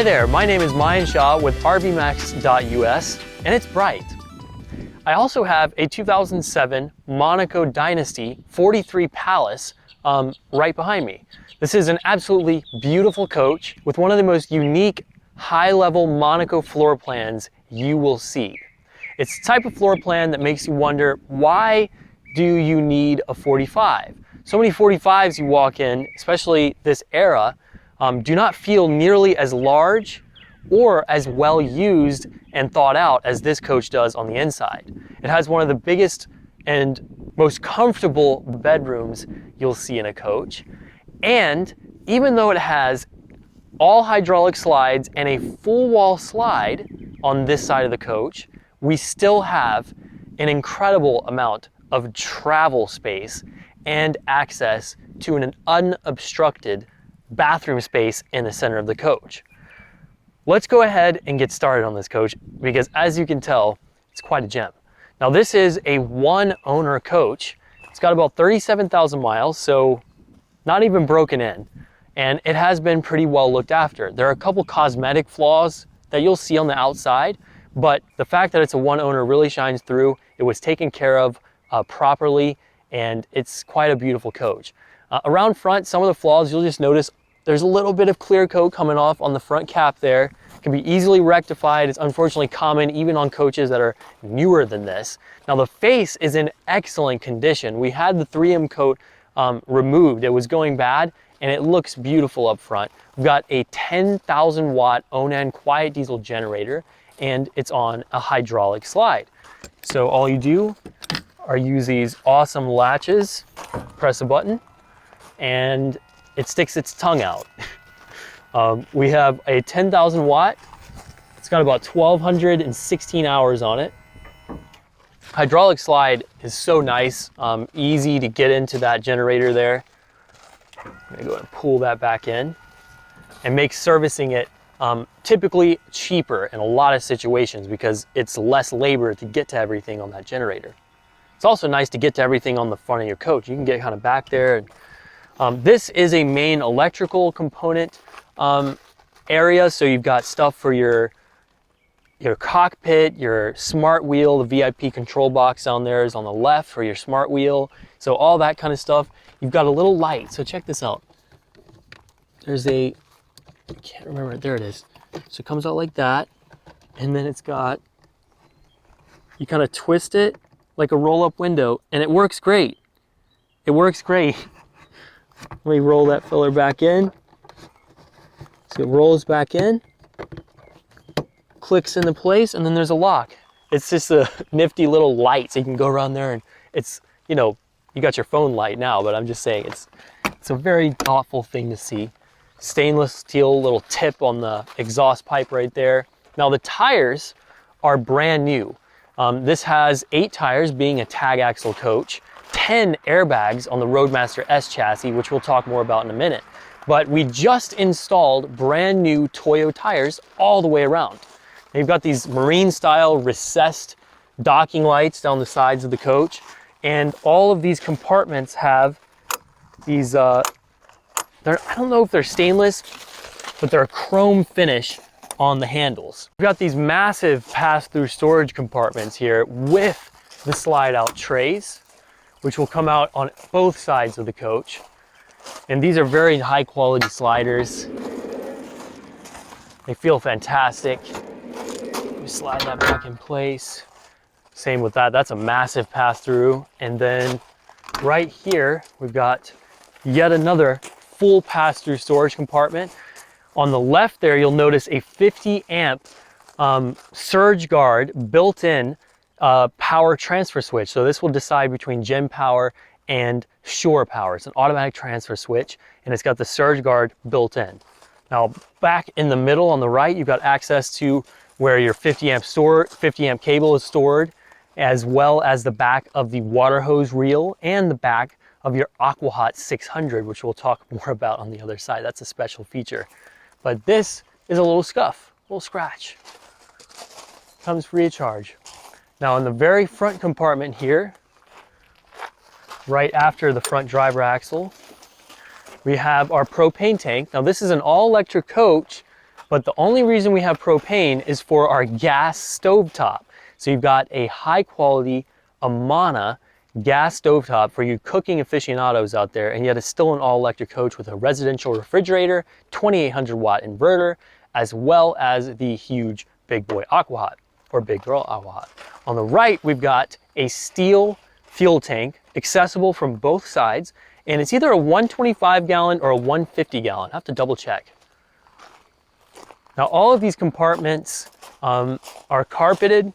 Hi there, my name is Mayan Shah with RVMax.us, and it's bright. I also have a 2007 Monaco Dynasty 43 Palace right behind me. This is an absolutely beautiful coach with one of the most unique high-level Monaco floor plans you will see. It's the type of floor plan that makes you wonder, why do you need a 45? So many 45s you walk in, especially this era, do not feel nearly as large or as well used and thought out as this coach does on the inside. It has one of the biggest and most comfortable bedrooms you'll see in a coach. And even though it has all hydraulic slides and a full wall slide on this side of the coach, we still have an incredible amount of travel space and access to an unobstructed bathroom space in the center of the coach. Let's go ahead and get started on this coach because, as you can tell, it's quite a gem. Now, this is a one-owner coach. It's got about 37,000 miles, so not even broken in, and it has been pretty well looked after. There are a couple cosmetic flaws that you'll see on the outside, but the fact that it's a one-owner really shines through. It was taken care of properly, and it's quite a beautiful coach. Around front, some of the flaws you'll just notice there's a little bit of clear coat coming off on the front cap there. It can be easily rectified. It's unfortunately common even on coaches that are newer than this. Now, the face is in excellent condition. We had the 3M coat removed. It was going bad, and it looks beautiful up front. We've got a 10,000 watt Onan quiet diesel generator, and it's on a hydraulic slide. So all you do are use these awesome latches, press a button, and it sticks its tongue out. We have a 10,000 watt. It's got about 1,216 hours on it. Hydraulic slide is so nice, easy to get into that generator there. I'm gonna go ahead and pull that back in and make servicing it typically cheaper in a lot of situations because it's less labor to get to everything on that generator. It's also nice to get to everything on the front of your coach. You can get kind of back there. And, this is a main electrical component area, so you've got stuff for your cockpit, your smart wheel. The VIP control box down there is on the left for your smart wheel. So all that kind of stuff. You've got a little light, so check this out. There's I can't remember, there it is. So it comes out like that, and then it's got, you kind of twist it like a roll-up window, and it works great. It works great. Let me roll that filler back in. So it rolls back in, clicks into place, and then there's a lock. It's just a nifty little light, so you can go around there, and it's, you know, you got your phone light now, but I'm just saying it's a very thoughtful thing to see. Stainless steel little tip on the exhaust pipe right there. Now the tires are brand new. This has 8 tires, being a tag axle coach, 10 airbags on the Roadmaster S chassis, which we'll talk more about in a minute. But we just installed brand new Toyo tires all the way around. Now you've got these marine style recessed docking lights down the sides of the coach, and all of these compartments have these, I don't know if they're stainless, but they're a chrome finish on the handles. We've got these massive pass-through storage compartments here with the slide-out trays, which will come out on both sides of the coach. And these are very high quality sliders. They feel fantastic. You slide that back in place. Same with that, that's a massive pass-through. And then right here, we've got yet another full pass-through storage compartment. On the left there, you'll notice a 50 amp surge guard built in power transfer switch. So this will decide between gen power and shore power. It's an automatic transfer switch, and it's got the surge guard built in. Now back in the middle on the right, you've got access to where your 50 amp cable is stored, as well as the back of the water hose reel and the back of your AquaHot 600, which we'll talk more about on the other side. That's a special feature. But this is a little scuff, a little scratch. Comes free of charge. Now in the very front compartment here, right after the front driver axle, we have our propane tank. Now this is an all-electric coach, But the only reason we have propane is for our gas stovetop. So you've got a high quality Amana gas stovetop for you cooking aficionados out there, and yet it's still an all-electric coach with a residential refrigerator, 2800 watt inverter, as well as the huge big boy aqua hot, or big girl aqua hot. On the right, we've got a steel fuel tank, accessible from both sides, and it's either a 125 gallon or a 150 gallon. I have to double check. Now all of these compartments are carpeted,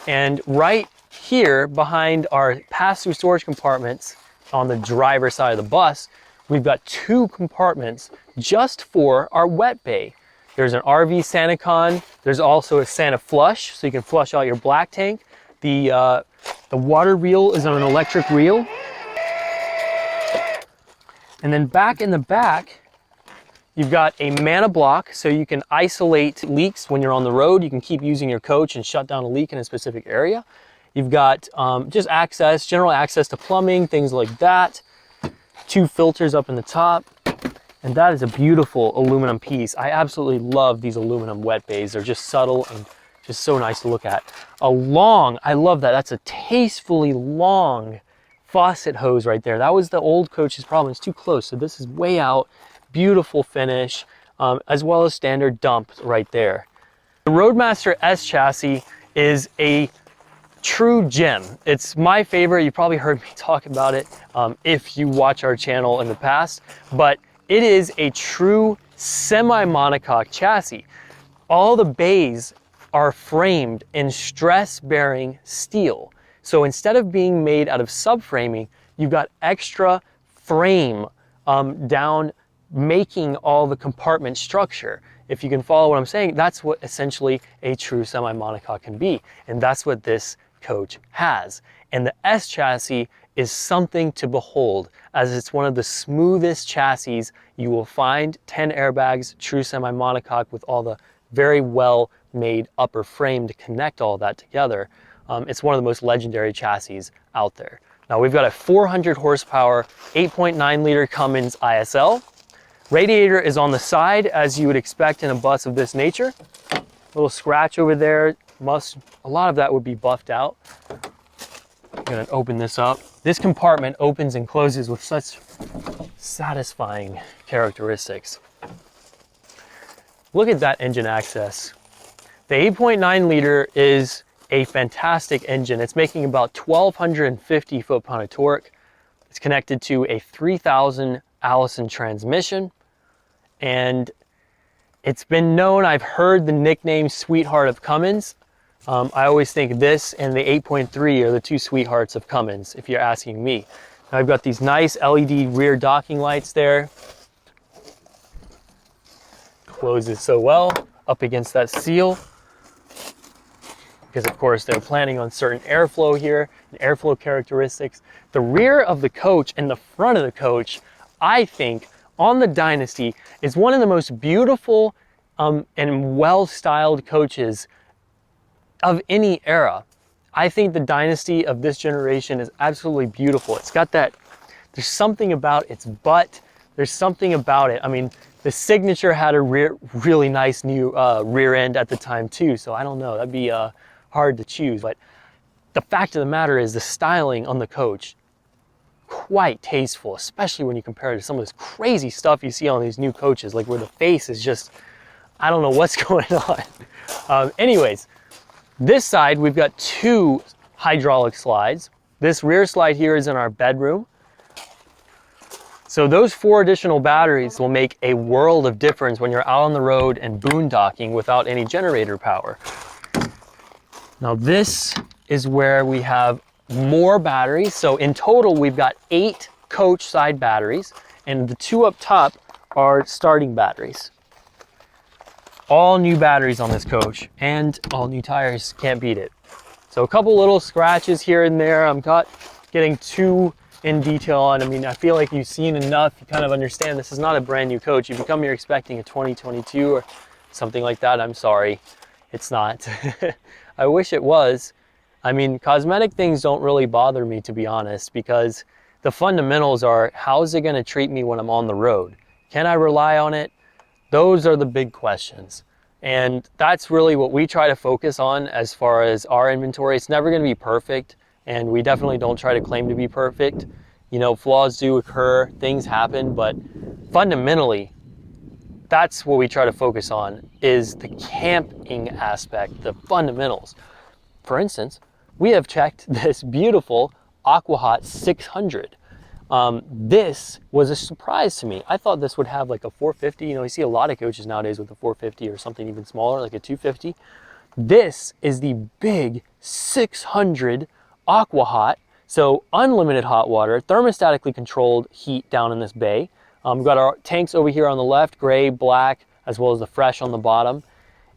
and right here behind our pass-through storage compartments on the driver's side of the bus, we've got 2 compartments just for our wet bay. There's an RV SantaCon. There's also a Santa Flush, so you can flush out your black tank. The water reel is on an electric reel. And then back in the back, you've got a Mana block, so you can isolate leaks when you're on the road. You can keep using your coach and shut down a leak in a specific area. You've got just access, general access to plumbing, things like that. 2 filters up in the top. And that is a beautiful aluminum piece. I absolutely love these aluminum wet bays. They're just subtle and just so nice to look at. I love that. That's a tastefully long faucet hose right there. That was the old coach's problem. It's too close. So this is way out. Beautiful finish, as well as standard dump right there. The Roadmaster S chassis is a true gem. It's my favorite. You probably heard me talk about it if you watch our channel in the past, but it is a true semi-monocoque chassis. All the bays are framed in stress-bearing steel. So instead of being made out of subframing, you've got extra frame down, making all the compartment structure. If you can follow what I'm saying, that's what essentially a true semi-monocoque can be. And that's what this coach has. And the S chassis is something to behold, as it's one of the smoothest chassis you will find. 10 airbags, true semi-monocoque with all the very well made upper frame to connect all that together. It's one of the most legendary chassis out there. Now we've got a 400 horsepower, 8.9 liter Cummins ISL. Radiator is on the side, as you would expect in a bus of this nature. Little scratch over there. A lot of that would be buffed out. I'm gonna open this up. This compartment opens and closes with such satisfying characteristics. Look at that engine access. The 8.9 liter is a fantastic engine. It's making about 1,250 foot-pound of torque. It's connected to a 3,000 Allison transmission. And it's been known, I've heard the nickname Sweetheart of Cummins. I always think this and the 8.3 are the 2 sweethearts of Cummins, if you're asking me. Now I've got these nice LED rear docking lights there. Closes so well up against that seal, because of course they're planning on certain airflow here and airflow characteristics. The rear of the coach and the front of the coach, I think, on the Dynasty is one of the most beautiful and well-styled coaches of any era. I think the Dynasty of this generation is absolutely beautiful. It's got that, there's something about its butt, there's something about it. I mean, the Signature had a really nice new rear end at the time too, so I don't know, that'd be hard to choose. But the fact of the matter is the styling on the coach, quite tasteful, especially when you compare it to some of this crazy stuff you see on these new coaches, like where the face is just, I don't know what's going on. Anyways, this side, we've got 2 hydraulic slides. This rear slide here is in our bedroom. So those 4 additional batteries will make a world of difference when you're out on the road and boondocking without any generator power. Now this is where we have more batteries. So in total, we've got 8 coach side batteries, and the 2 up top are starting batteries. All new batteries on this coach and all new tires, can't beat it. So a couple little scratches here and there. I'm not getting too in detail on. I mean, I feel like you've seen enough. You kind of understand this is not a brand new coach. If you come here expecting a 2022 or something like that, I'm sorry, it's not. I wish it was. I mean, cosmetic things don't really bother me, to be honest, because the fundamentals are, how is it going to treat me when I'm on the road? Can I rely on it? Those are the big questions. And that's really what we try to focus on as far as our inventory. It's never going to be perfect, and we definitely don't try to claim to be perfect. You know, flaws do occur, things happen, but fundamentally, that's what we try to focus on, is the camping aspect, the fundamentals. For instance, we have checked this beautiful Aquahot 600. This was a surprise to me. I thought this would have like a 450. You know, you see a lot of coaches nowadays with a 450 or something even smaller, like a 250. This is the big 600 Aquahot. So unlimited hot water, thermostatically controlled heat down in this bay. We've got our tanks over here on the left, gray, black, as well as the fresh on the bottom.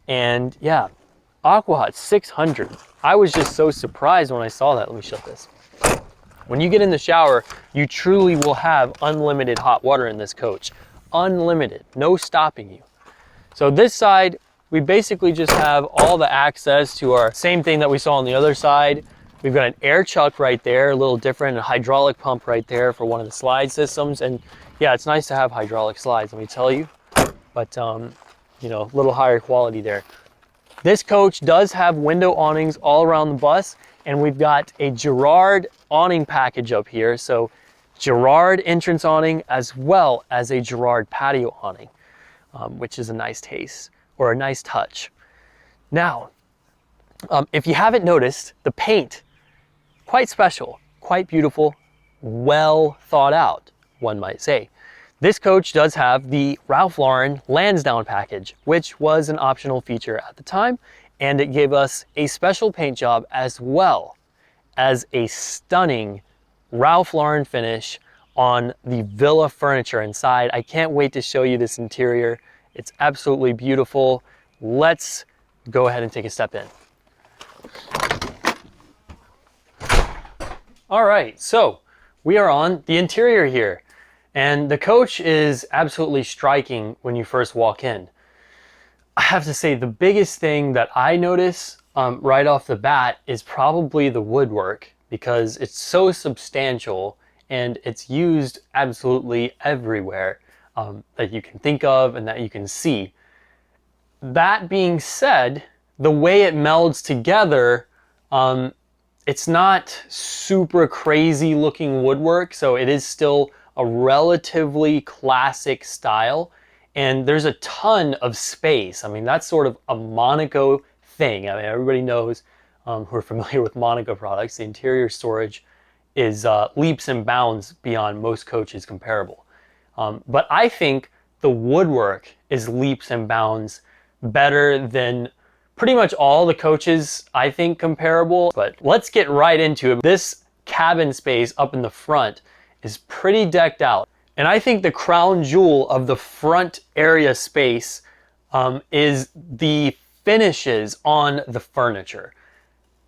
And yeah, Aquahot 600. I was just so surprised when I saw that. Let me shut this. When you get in the shower, you truly will have unlimited hot water in this coach. Unlimited, no stopping you. So this side, we basically just have all the access to our same thing that we saw on the other side. We've got an air chuck right there, a little different, a hydraulic pump right there for one of the slide systems. And yeah, it's nice to have hydraulic slides, let me tell you. But, you know, a little higher quality there. This coach does have window awnings all around the bus, and we've got a Girard awning package up here. So Girard entrance awning as well as a Girard patio awning, which is a nice taste or a nice touch. Now, if you haven't noticed, the paint, quite special, quite beautiful, well thought out, one might say. This coach does have the Ralph Lauren Lansdowne package, which was an optional feature at the time, and it gave us a special paint job as well as a stunning Ralph Lauren finish on the Villa furniture inside. I can't wait to show you this interior. It's absolutely beautiful. Let's go ahead and take a step in. All right, so we are on the interior here, and the coach is absolutely striking when you first walk in. I have to say the biggest thing that I notice right off the bat is probably the woodwork, because it's so substantial and it's used absolutely everywhere that you can think of and that you can see. That being said, the way it melds together, it's not super crazy looking woodwork, so it is still a relatively classic style, and there's a ton of space. I mean, that's sort of a Monaco thing. I mean, everybody knows who are familiar with Monaco products, the interior storage is leaps and bounds beyond most coaches comparable. But I think the woodwork is leaps and bounds better than pretty much all the coaches, I think, comparable. But let's get right into it. This cabin space up in the front is pretty decked out. And I think the crown jewel of the front area space is the finishes on the furniture.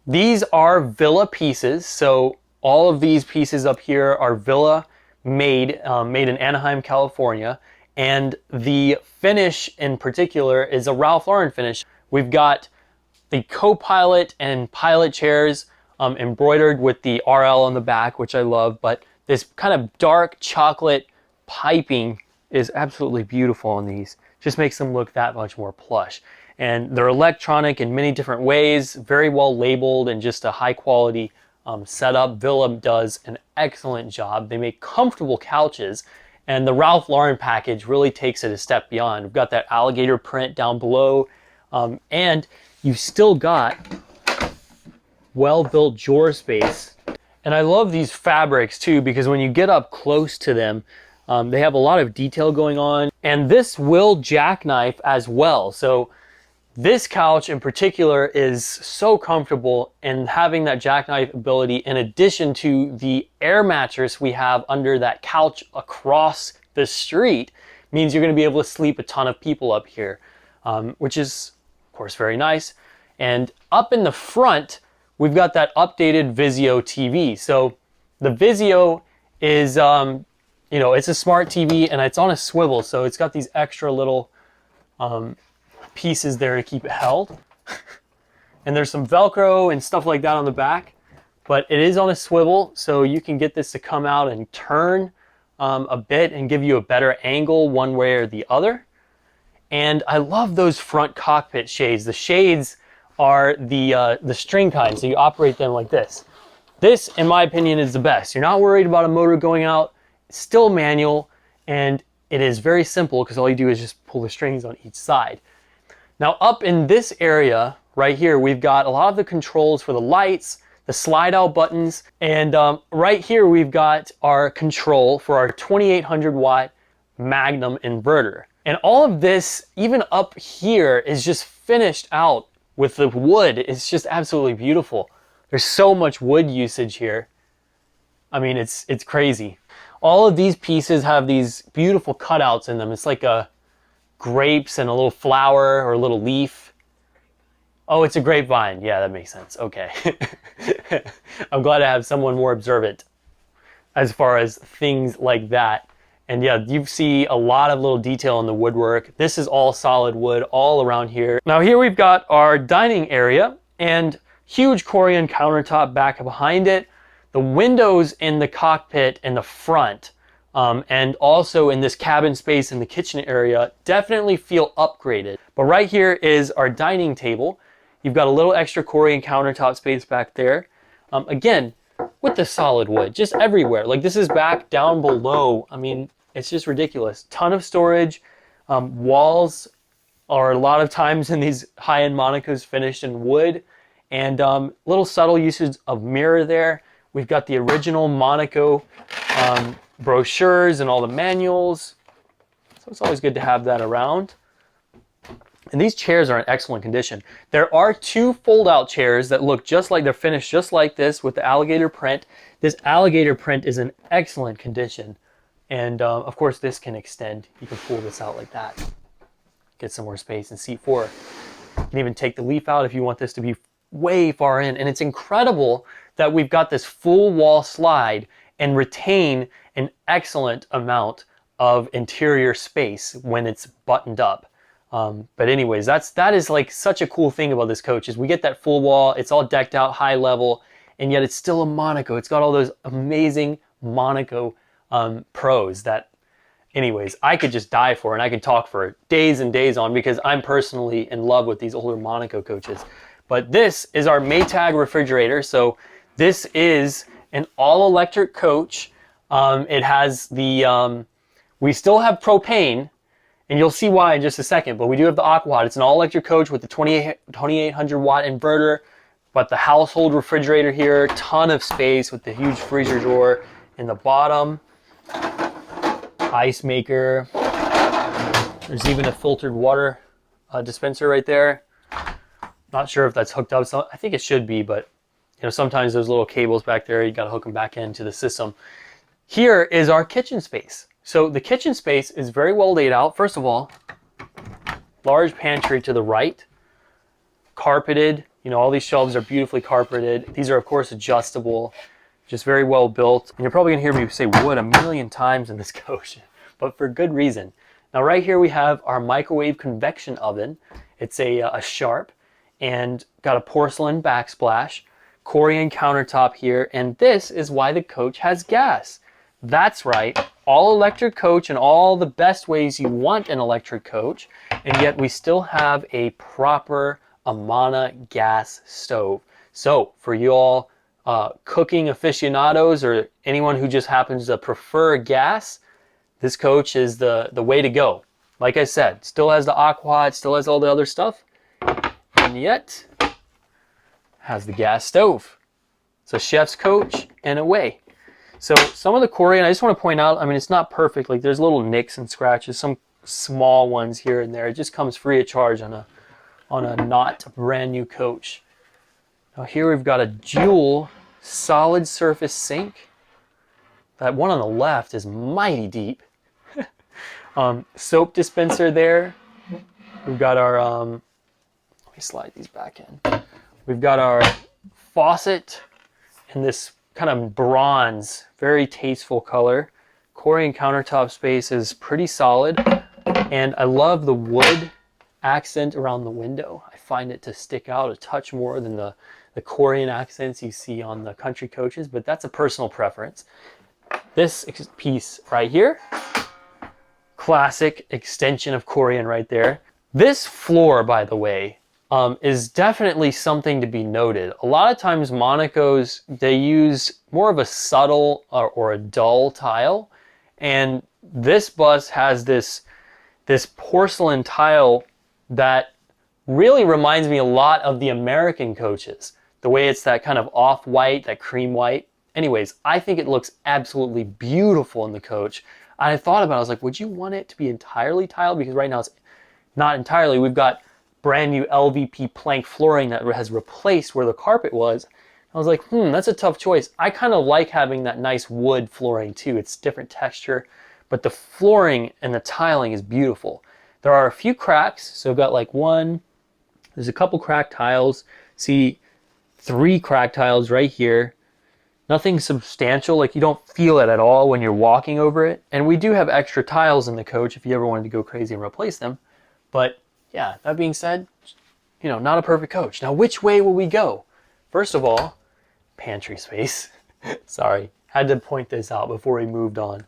These are Villa pieces, so all of these pieces up here are Villa made in Anaheim, California, and the finish in particular is a Ralph Lauren finish. We've got the co-pilot and pilot chairs embroidered with the RL on the back, which I love, but this kind of dark chocolate piping is absolutely beautiful on these. Just makes them look that much more plush. And they're electronic in many different ways, very well labeled, and just a high quality setup. Villa does an excellent job. They make comfortable couches, and the Ralph Lauren package really takes it a step beyond. We've got that alligator print down below, and you've still got well-built drawer space. And I love these fabrics too, because when you get up close to them, they have a lot of detail going on. And this will jackknife as well. So this couch in particular is so comfortable, and having that jackknife ability in addition to the air mattress we have under that couch across the street means you're going to be able to sleep a ton of people up here, which is of course very nice. And up in the front, we've got that updated Vizio TV. So the Vizio is, you know, it's a smart TV and it's on a swivel. So it's got these extra little pieces there to keep it held. And there's some Velcro and stuff like that on the back, but it is on a swivel. So you can get this to come out and turn a bit and give you a better angle one way or the other. And I love those front cockpit shades. The shades are the string kind, so you operate them like this. This, in my opinion, is the best. You're not worried about a motor going out. It's still manual, and it is very simple because all you do is just pull the strings on each side. Now up in this area right here, we've got a lot of the controls for the lights, the slide out buttons, and right here we've got our control for our 2800 watt Magnum inverter. And all of this, even up here, is just finished out with the wood. It's just absolutely beautiful. There's so much wood usage here. I mean, it's crazy. All of these pieces have these beautiful cutouts in them. It's like a grapes and a little flower or a little leaf. Oh, it's a grapevine. Yeah, that makes sense. Okay. I'm glad to have someone more observant as far as things like that. And yeah, you see a lot of little detail in the woodwork. This is all solid wood all around here. Now here we've got our dining area and huge Corian countertop back behind it. The windows in the cockpit in the front and also in this cabin space in the kitchen area definitely feel upgraded. But right here is our dining table. You've got a little extra Corian countertop space back there. Again, with the solid wood, just everywhere. Like this is back down below. I mean, it's just ridiculous. Ton of storage. Walls are a lot of times in these high-end Monacos finished in wood. And little subtle usage of mirror there. We've got the original Monaco brochures and all the manuals. So it's always good to have that around. And these chairs are in excellent condition. There are two fold-out chairs that look just like they're finished just like this with the alligator print. This alligator print is in excellent condition. And of course this can extend. You can pull this out like that. Get some more space in seat 4. You can even take the leaf out if you want this to be way far in. And it's incredible that we've got this full wall slide and retain an excellent amount of interior space when it's buttoned up. But anyways, that is like such a cool thing about this coach is we get that full wall, it's all decked out high level, and yet it's still a Monaco. It's got all those amazing Monaco pros that, anyways, I could just die for, and I could talk for days and days on because I'm personally in love with these older Monaco coaches. But this is our Maytag refrigerator. So this is an all-electric coach. It has the, we still have propane, and you'll see why in just a second, but we do have the Aqua. It's an all-electric coach with the 2800 watt inverter, but the household refrigerator here, ton of space with the huge freezer drawer in the bottom. Ice maker. There's even a filtered water dispenser right there. Not sure if that's hooked up. So I think it should be, but you know, sometimes those little cables back there, you got to hook them back into the system. Here is our kitchen space. So the kitchen space is very well laid out. First of all, large pantry to the right, carpeted. You know, all these shelves are beautifully carpeted. These are of course adjustable, just very well built. And you're probably gonna hear me say wood a million times in this coach, but for good reason. Now right here we have our microwave convection oven. It's a Sharp and got a porcelain backsplash, Corian countertop here, and this is why the coach has gas. That's right, all electric coach in all the best ways you want an electric coach, and yet we still have a proper Amana gas stove. So for you all cooking aficionados or anyone who just happens to prefer gas, this coach is the way to go. Like I said, still has the Aqua, it still has all the other stuff, and yet has the gas stove. It's a chef's coach and away. So some of the Corian, I just want to point out, I mean, it's not perfect. Like there's little nicks and scratches, some small ones here and there. It just comes free of charge on a not brand new coach. Now here we've got a dual solid surface sink. That one on the left is mighty deep. Soap dispenser there. We've got our, let me slide these back in. We've got our faucet in this kind of bronze, very tasteful color. Corian countertop space is pretty solid, and I love the wood accent around the window. I find it to stick out a touch more than the Corian accents you see on the country coaches, but that's a personal preference. This piece right here, classic extension of Corian right there. This floor, by the way, is definitely something to be noted. A lot of times Monacos, they use more of a subtle or a dull tile, and this bus has this porcelain tile that really reminds me a lot of the American coaches. The way it's that kind of off-white, that cream white. Anyways, I think it looks absolutely beautiful in the coach. I thought about it, I was like, would you want it to be entirely tiled? Because right now it's not entirely. We've got brand new LVP plank flooring that has replaced where the carpet was. I was like, that's a tough choice. I kind of like having that nice wood flooring too. It's different texture, but the flooring and the tiling is beautiful. There are a few cracks. So I've got like there's a couple cracked tiles. See 3 cracked tiles right here. Nothing substantial, like you don't feel it at all when you're walking over it. And we do have extra tiles in the coach if you ever wanted to go crazy and replace them. But yeah, that being said, not a perfect coach. Now, which way will we go? First of all, pantry space. Sorry, had to point this out before we moved on.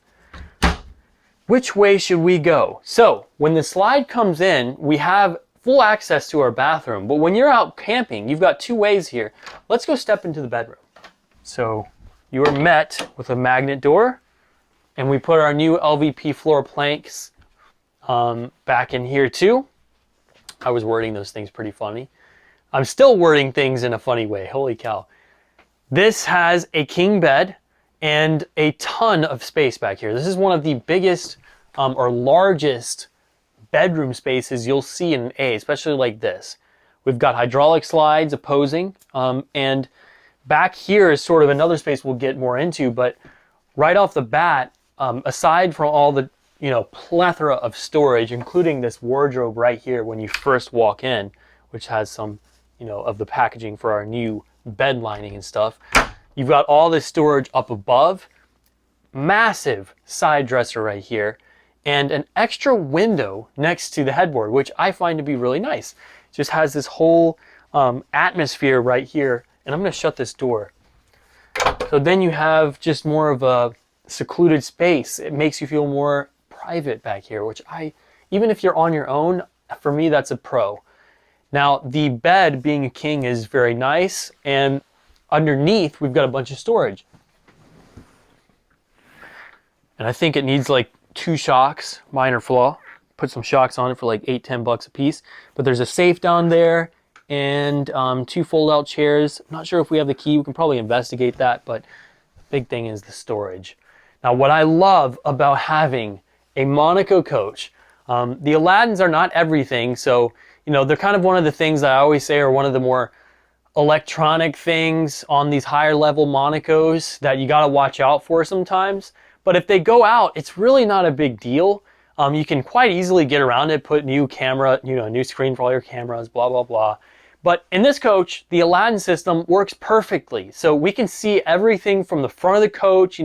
Which way should we go? So when the slide comes in, we have full access to our bathroom. But when you're out camping, you've got 2 ways here. Let's go step into the bedroom. So you are met with a magnet door, and we put our new LVP floor planks back in here too. I was wording those things pretty funny. I'm still wording things in a funny way. Holy cow. This has a king bed and a ton of space back here. This is one of the biggest or largest bedroom spaces you'll see in an A, especially like this. We've got hydraulic slides opposing, and back here is sort of another space we'll get more into, but right off the bat, aside from all the plethora of storage, including this wardrobe right here when you first walk in, which has some of the packaging for our new bed lining and stuff, you've got all this storage up above, massive side dresser right here, and an extra window next to the headboard, which I find to be really nice. It just has this whole atmosphere right here. And I'm going to shut this door. So then you have just more of a secluded space. It makes you feel more private back here, which even if you're on your own, for me, that's a pro. Now, the bed being a king is very nice. And underneath, we've got a bunch of storage. And I think it needs like 2 shocks, minor flaw. Put some shocks on it for like $8-10 a piece. But there's a safe down there, and 2 fold-out chairs. I'm not sure if we have the key. We can probably investigate that, but the big thing is the storage. Now, what I love about having a Monaco coach, the Aladdins are not everything, so they're kind of one of the things that I always say are one of the more electronic things on these higher level Monacos that you got to watch out for sometimes. But if they go out, it's really not a big deal. You can quite easily get around it, put new camera, new screen for all your cameras, blah, blah, blah. But in this coach, the Aladdin system works perfectly. So we can see everything from the front of the coach,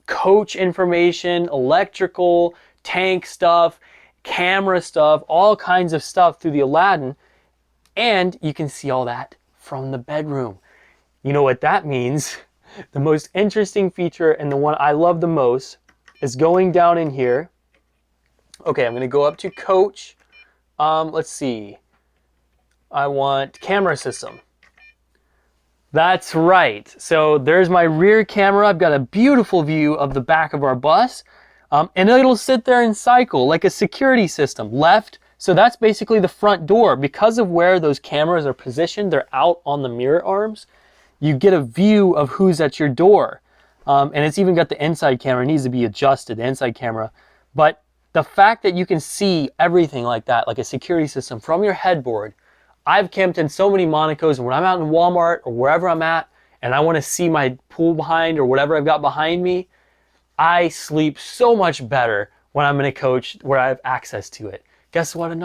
coach information, electrical, tank stuff, camera stuff, all kinds of stuff through the Aladdin. And you can see all that from the bedroom. You know what that means? The most interesting feature, and the one I love the most, is going down in here. Okay, I'm going to go up to coach. Let's see. I want camera system. That's right. So there's my rear camera. I've got a beautiful view of the back of our bus. And it'll sit there and cycle like a security system. Left. So that's basically the front door. Because of where those cameras are positioned, they're out on the mirror arms. You get a view of who's at your door. And it's even got the inside camera. It needs to be adjusted, the inside camera. But the fact that you can see everything like that, like a security system from your headboard. I've camped in so many Monacos, and when I'm out in Walmart or wherever I'm at, and I want to see my pool behind or whatever I've got behind me, I sleep so much better when I'm in a coach where I have access to it. Guess what?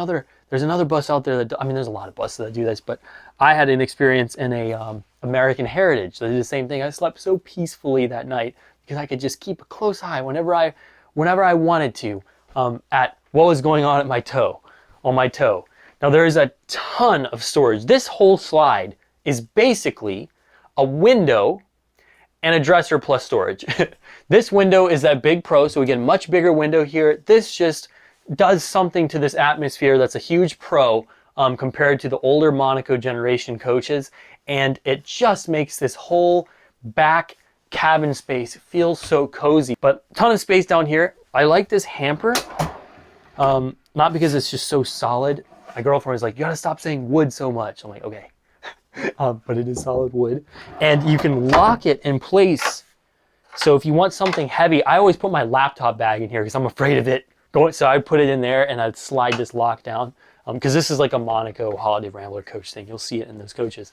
There's another bus out there that, there's a lot of buses that do this, but I had an experience in a American Heritage. They did the same thing. I slept so peacefully that night because I could just keep a close eye whenever I wanted to at what was going on at my toe. Now there is a ton of storage. This whole slide is basically a window and a dresser plus storage. This window is that big pro, so we get a much bigger window here. This just does something to this atmosphere that's a huge pro compared to the older Monaco generation coaches. And it just makes this whole back cabin space feel so cozy. But a ton of space down here. I like this hamper, not because it's just so solid. My girlfriend was like, you gotta stop saying wood so much. I'm like, okay. But it is solid wood. And you can lock it in place. So if you want something heavy, I always put my laptop bag in here because I'm afraid of it going. So I'd put it in there and I'd slide this lock down. Because this is like a Monaco Holiday Rambler coach thing. You'll see it in those coaches.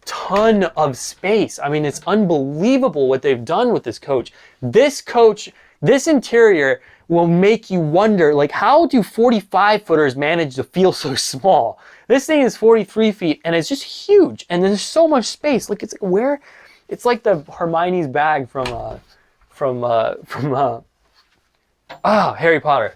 Ton of space. I mean, it's unbelievable what they've done with this coach. This interior will make you wonder, like, how do 45-footers manage to feel so small? This thing is 43 feet and it's just huge. And there's so much space. Like, it's like where, it's like the Hermione's bag from Harry Potter.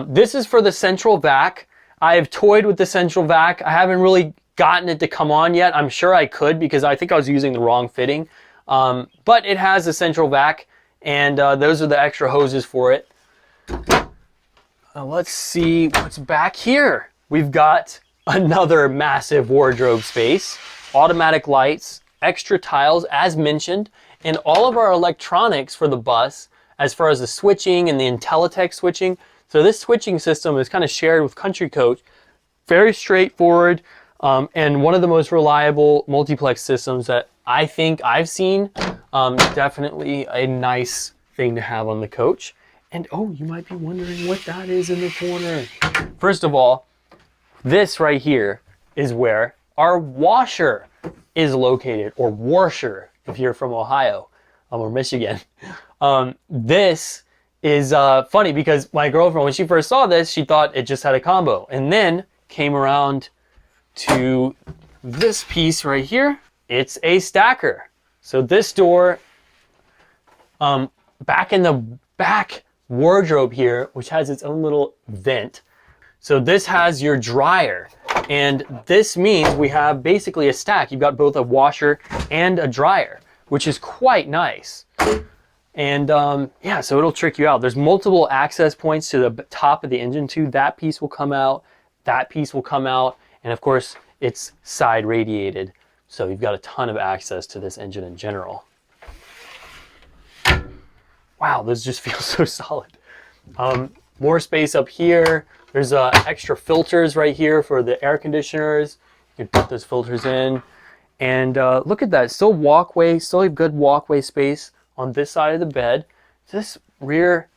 This is for the central vac. I have toyed with the central vac. I haven't really gotten it to come on yet. I'm sure I could because I think I was using the wrong fitting. But it has a central vac, and those are the extra hoses for it. Let's see what's back here. We've got another massive wardrobe space, automatic lights, extra tiles as mentioned, and all of our electronics for the bus as far as the switching and the IntelliTech switching. So this switching system is kind of shared with Country Coach. Very straightforward, and one of the most reliable multiplex systems that I think I've seen. Definitely a nice thing to have on the coach. And oh, you might be wondering what that is in the corner. First of all, this right here is where our washer is located, or washer if you're from Ohio or Michigan. This is funny because my girlfriend, when she first saw this, she thought it just had a combo, and then came around to this piece right here. It's a stacker. So this door, back in the back wardrobe here, which has its own little vent. So this has your dryer, and this means we have basically a stack. You've got both a washer and a dryer, which is quite nice. And yeah, so it'll trick you out. There's multiple access points to the top of the engine too. That piece will come out, that piece will come out, and of course it's side radiated. So you've got a ton of access to this engine in general. Wow, this just feels so solid. More space up here. There's extra filters right here for the air conditioners. You can put those filters in. And look at that, still walkway, still a good walkway space on this side of the bed. This rear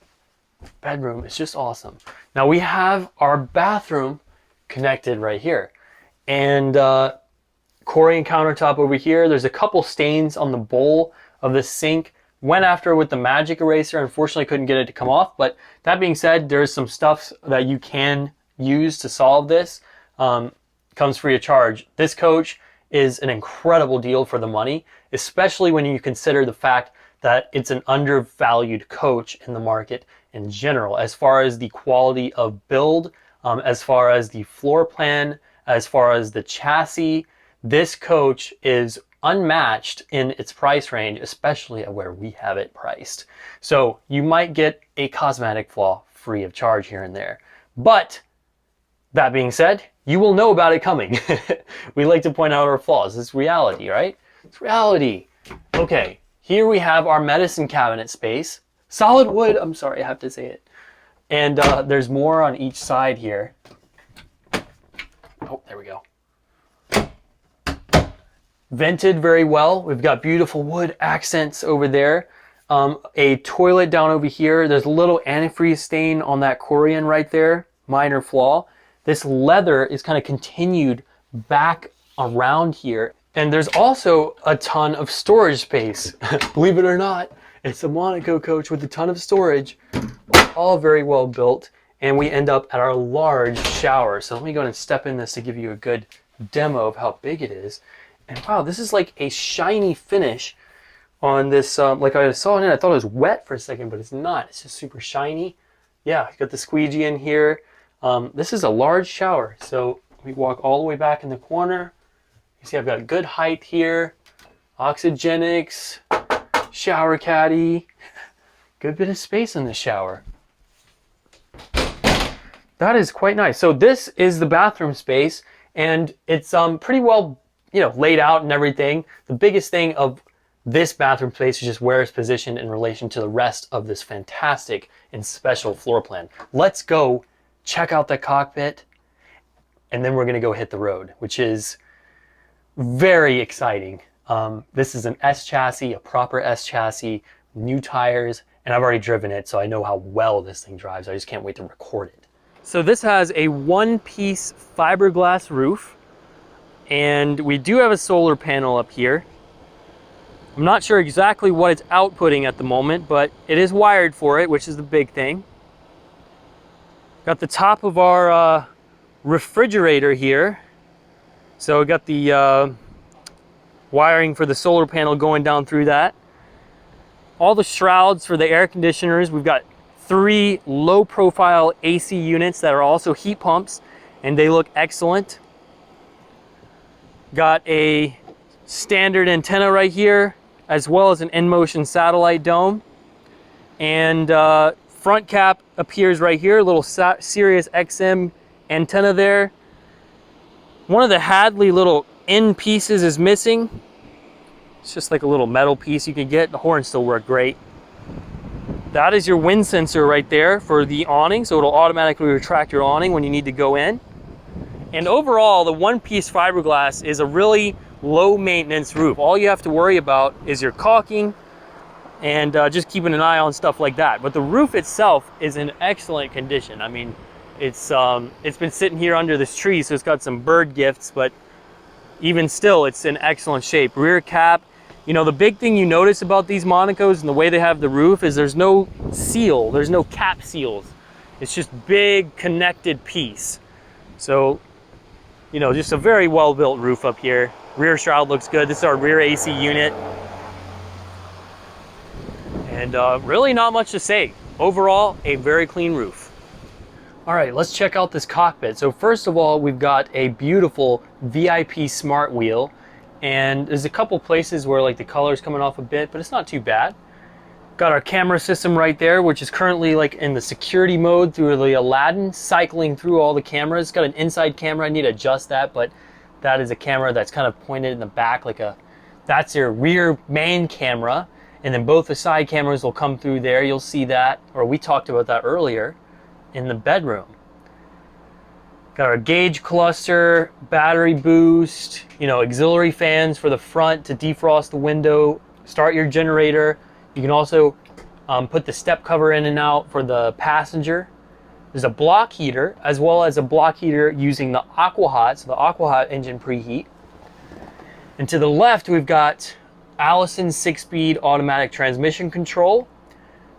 bedroom is just awesome. Now we have our bathroom connected right here. And Corian countertop over here. There's a couple stains on the bowl of the sink. Went after it with the magic eraser. Unfortunately, couldn't get it to come off. But that being said, there's some stuff that you can use to solve this. Comes free of charge. This coach is an incredible deal for the money, especially when you consider the fact that it's an undervalued coach in the market in general, as far as the quality of build, as far as the floor plan, as far as the chassis. This coach is unmatched in its price range, especially at where we have it priced. So you might get a cosmetic flaw free of charge here and there. But that being said, you will know about it coming. We like to point out our flaws. It's reality, right? It's reality. Okay, here we have our medicine cabinet space. Solid wood, I'm sorry, I have to say it. And there's more on each side here. Oh, there we go. Vented very well. We've got beautiful wood accents over there. A toilet down over here. There's a little antifreeze stain on that Corian right there. Minor flaw. This leather is kind of continued back around here. And there's also a ton of storage space. Believe it or not, it's a Monaco coach with a ton of storage. All very well built. And we end up at our large shower. So let me go ahead and step in this to give you a good demo of how big it is. And wow, this is like a shiny finish on this. Like I saw it in, I thought it was wet for a second, but it's not. It's just super shiny. Yeah, got the squeegee in here. This is a large shower. So we walk all the way back in the corner. You see I've got good height here. Oxygenics, shower caddy. Good bit of space in the shower. That is quite nice. So this is the bathroom space, and it's pretty well, laid out and everything. The biggest thing of this bathroom space is just where it's positioned in relation to the rest of this fantastic and special floor plan. Let's go check out the cockpit, and then we're going to go hit the road, which is very exciting. This is an S chassis, a proper S chassis, new tires, and I've already driven it, so I know how well this thing drives. I just can't wait to record it. So this has a one-piece fiberglass roof, and we do have a solar panel up here. I'm not sure exactly what it's outputting at the moment, but it is wired for it, which is the big thing. Got the top of our refrigerator here. So we got the wiring for the solar panel going down through that. All the shrouds for the air conditioners. We've got 3 low profile AC units that are also heat pumps, and they look excellent. Got a standard antenna right here, as well as an in-motion satellite dome. And front cap appears right here, a little Sirius XM antenna there. One of the Hadley little end pieces is missing. It's just like a little metal piece you can get. The horns still work great. That is your wind sensor right there for the awning, so it'll automatically retract your awning when you need to go in. And overall, the one-piece fiberglass is a really low maintenance roof. All you have to worry about is your caulking and just keeping an eye on stuff like that. But the roof itself is in excellent condition. I mean, it's been sitting here under this tree, so it's got some bird gifts, but even still, it's in excellent shape. Rear cap, the big thing you notice about these Monacos and the way they have the roof is there's no seal, there's no cap seals. It's just big connected piece. So, just a very well-built roof up here. Rear shroud looks good. This is our rear AC unit. And really not much to say. Overall, a very clean roof. All right, let's check out this cockpit. So first of all, we've got a beautiful VIP smart wheel, and there's a couple places where like the color's coming off a bit, but it's not too bad. Got our camera system right there, which is currently like in the security mode through the Aladdin, cycling through all the cameras. It's got an inside camera, I need to adjust that, but that is a camera that's kind of pointed in the back that's your rear main camera, and then both the side cameras will come through there. You'll see that, or we talked about that earlier, in the bedroom. Got our gauge cluster, battery boost, auxiliary fans for the front to defrost the window, start your generator. You can also put the step cover in and out for the passenger. There's a block heater, as well as a block heater using the AquaHot, so the AquaHot engine preheat. And to the left, we've got Allison's 6-speed automatic transmission control.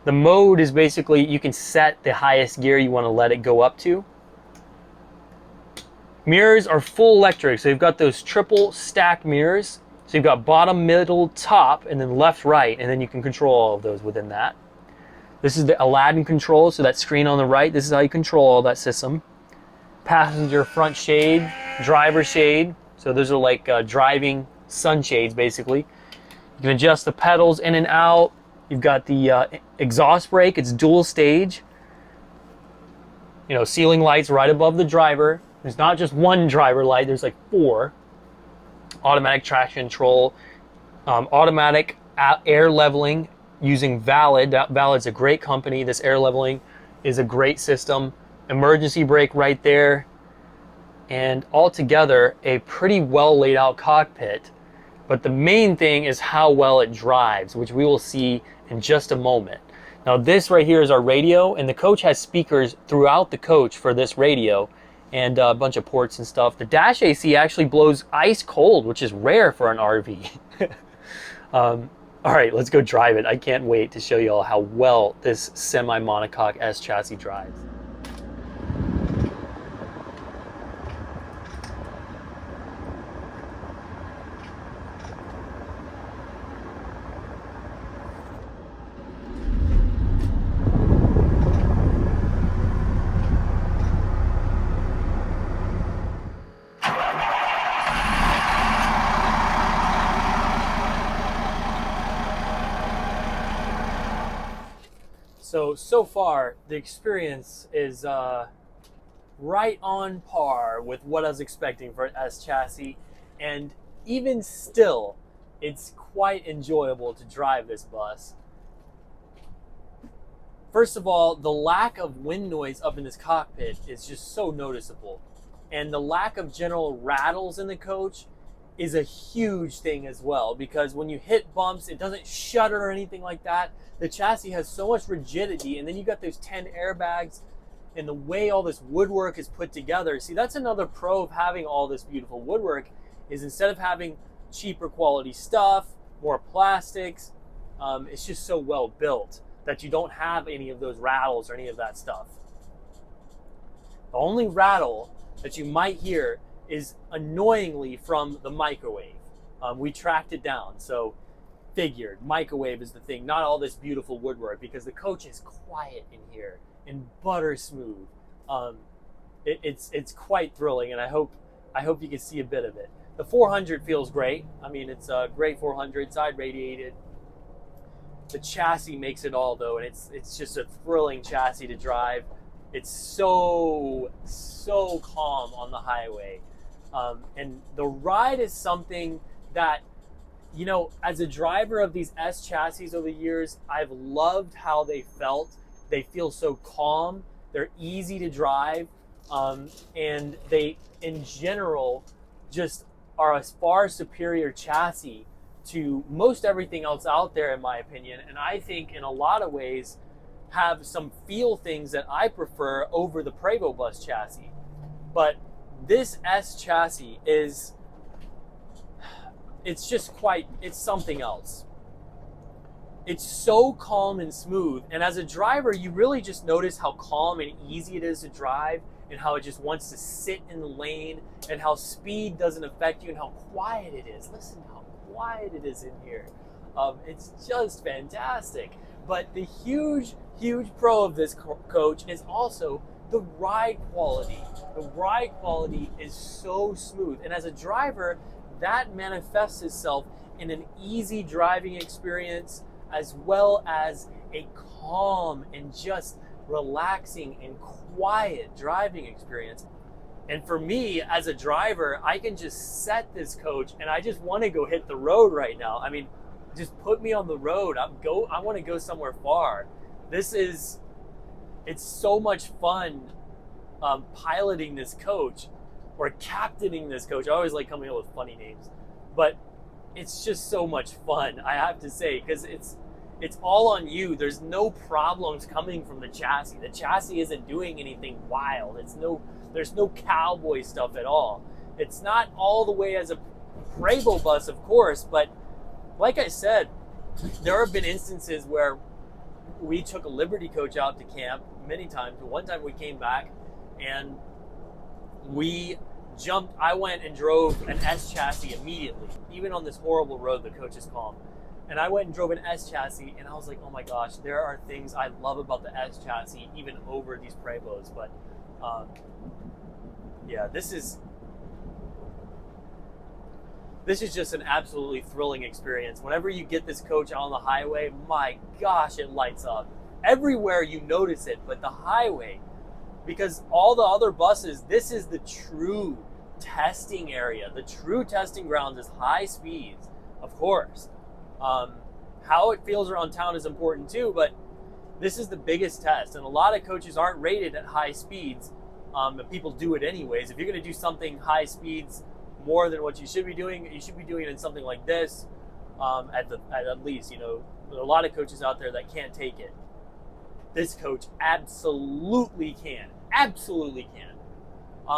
The mode is basically, you can set the highest gear you want to let it go up to. Mirrors are full electric, so you've got those triple stacked mirrors. So you've got bottom, middle, top, and then left, right, and then you can control all of those within that. This is the Aladdin control, so that screen on the right, this is how you control all that system. Passenger front shade, driver shade, so those are like driving sunshades basically. You can adjust the pedals in and out. You've got the exhaust brake, it's dual stage. Ceiling lights right above the driver. There's not just one driver light, there's like 4. Automatic traction control, automatic air leveling using Valid. Valid's a great company. This air leveling is a great system. Emergency brake right there. And altogether, a pretty well laid out cockpit. But the main thing is how well it drives, which we will see in just a moment. Now this right here is our radio, and the coach has speakers throughout the coach for this radio, and a bunch of ports and stuff. The dash AC actually blows ice cold, which is rare for an RV. All right, let's go drive it. I can't wait to show you all how well this semi-monocoque S chassis drives. So far, the experience is right on par with what I was expecting for an S chassis. And even still, it's quite enjoyable to drive this bus. First of all, the lack of wind noise up in this cockpit is just so noticeable. And the lack of general rattles in the coach is a huge thing as well, because when you hit bumps, it doesn't shudder or anything like that. The chassis has so much rigidity, and then you got those 10 airbags, and the way all this woodwork is put together. See, that's another pro of having all this beautiful woodwork, is instead of having cheaper quality stuff, more plastics, it's just so well built that you don't have any of those rattles or any of that stuff. The only rattle that you might hear is annoyingly from the microwave. We tracked it down, so figured microwave is the thing, not all this beautiful woodwork, because the coach is quiet in here and butter smooth. It's quite thrilling, and I hope you can see a bit of it. The 400 feels great. I mean, it's a great 400, side radiated. The chassis makes it all, though, and it's just a thrilling chassis to drive. It's so calm on the highway. And the ride is something that, you know, as a driver of these S chassis over the years, I've loved how they felt. They feel so calm. They're easy to drive. And they, in general, just are a far superior chassis to most everything else out there, in my opinion. And I think in a lot of ways have some feel things that I prefer over the Prevost bus chassis. But this S chassis it's something else. It's so calm and smooth. And as a driver, you really just notice how calm and easy it is to drive, and how it just wants to sit in the lane, and how speed doesn't affect you, and how quiet it is. Listen how quiet it is in here. It's just fantastic. But the huge pro of this coach is also the ride quality. The ride quality is so smooth. And as a driver, that manifests itself in an easy driving experience, as well as a calm and just relaxing and quiet driving experience. And for me, as a driver, I can just set this coach and I just want to go hit the road right now. I mean, just put me on the road. I want to go somewhere far. It's so much fun piloting this coach, or captaining this coach. I always like coming up with funny names, but it's just so much fun, I have to say, because it's all on you. There's no problems coming from the chassis. The chassis isn't doing anything wild. There's no cowboy stuff at all. It's not all the way as a Prevost bus, of course, but like I said, there have been instances where we took a Liberty coach out to camp many times. One time we came back and I went and drove an S chassis immediately, even on this horrible road the coach is calm. And I went and drove an S chassis, and I was like, oh my gosh, there are things I love about the S chassis, even over these Prevosts. But yeah, this is just an absolutely thrilling experience. Whenever you get this coach out on the highway, my gosh, it lights up. Everywhere you notice it, but the highway, because all the other buses, this is the true testing area. The true testing ground is high speeds, of course. How it feels around town is important too, but this is the biggest test. And a lot of coaches aren't rated at high speeds, but people do it anyways. If you're going to do something high speeds more than what you should be doing it in something like this, at least, you know. There are a lot of coaches out there that can't take it. This coach absolutely can. Absolutely can.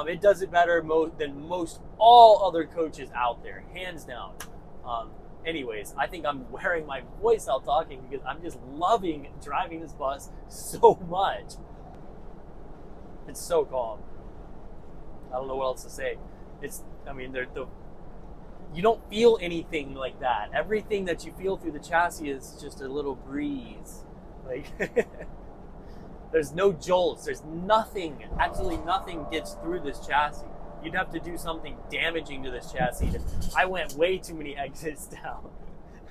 It does it better than most all other coaches out there, hands down. Anyways, I think I'm wearing my voice out talking because I'm just loving driving this bus so much. It's so calm. I don't know what else to say. You don't feel anything like that. Everything that you feel through the chassis is just a little breeze. Like, there's no jolts. There's nothing, absolutely nothing gets through this chassis. You'd have to do something damaging to this chassis. I went way too many exits down.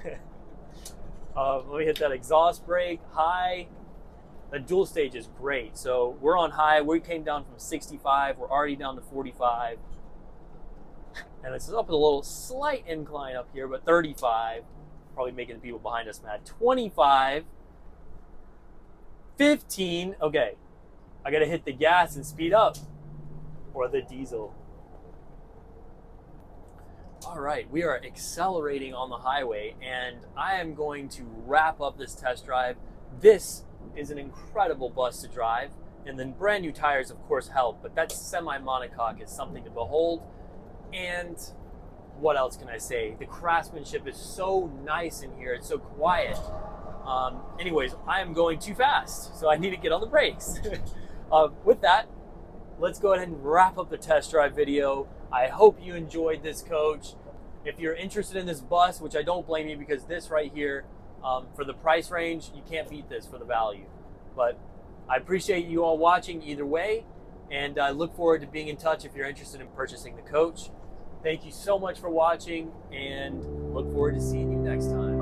Let me hit that exhaust brake high. The dual stage is great. So we're on high. We came down from 65. We're already down to 45. And it's up a little slight incline up here, but 35. Probably making the people behind us mad. 25. 15. Okay. I got to hit the gas and speed up. Or the diesel. All right. We are accelerating on the highway. And I am going to wrap up this test drive. This is an incredible bus to drive. And then brand new tires, of course, help. But that semi-monocoque is something to behold. And what else can I say? The craftsmanship is so nice in here. It's so quiet. Anyways, I am going too fast, so I need to get on the brakes. With that, let's go ahead and wrap up the test drive video. I hope you enjoyed this, coach. If you're interested in this bus, which I don't blame you, because this right here, for the price range, you can't beat this for the value. But I appreciate you all watching either way, and I look forward to being in touch if you're interested in purchasing the coach. Thank you so much for watching, and look forward to seeing you next time.